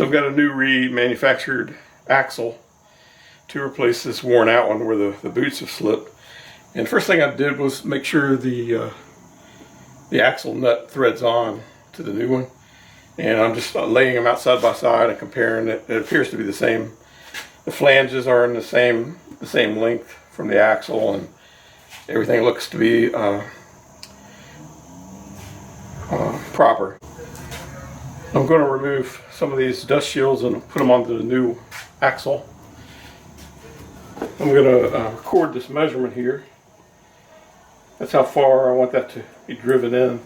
So I've got a new remanufactured axle to replace this worn out one where the boots have slipped. And the first thing I did was make sure the axle nut threads on to the new one. And I'm just laying them out side by side and comparing it. It appears to be the same. The flanges are in the same length from the axle, and everything looks to be proper. I'm going to remove some of these dust shields and put them onto the new axle. I'm going to record this measurement here. That's how far I want that to be driven in.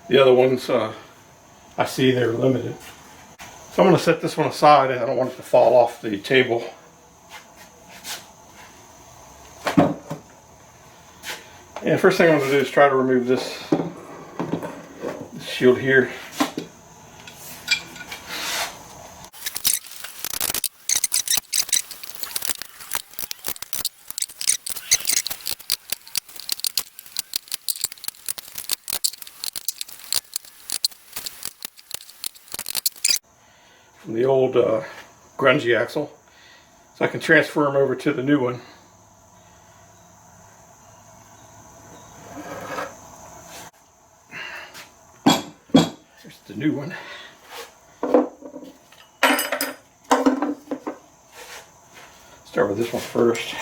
The other ones, I see they're limited. So I'm going to set this one aside, and I don't want it to fall off the table. And first thing I'm going to do is try to remove this shield here. From the old grungy axle, so I can transfer them over to the new one. Here's the new one. Start with this one first.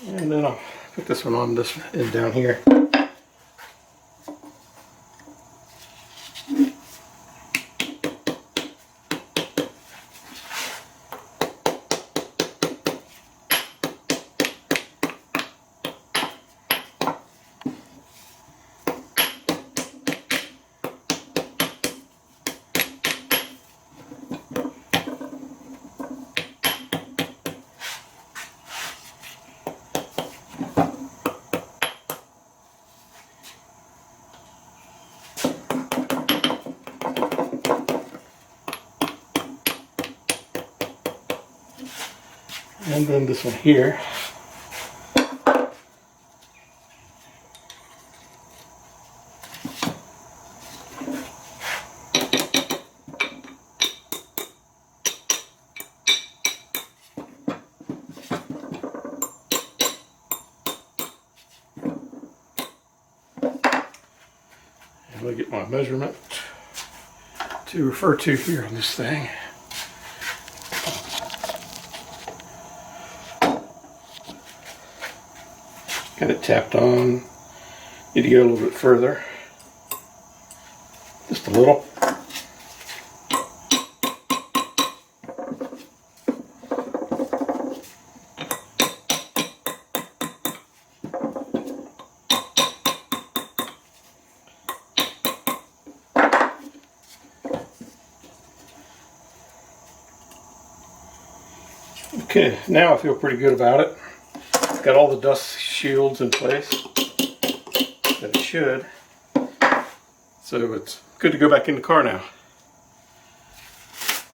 And then I'll put this one on this end down here. And then this one here. I'm going to get my measurement to refer to here on this thing. Got it tapped on. Need to go a little bit further. Just a little. Okay, now I feel pretty good about it. Got all the dust shields in place that it should, so it's good to go back in the car now.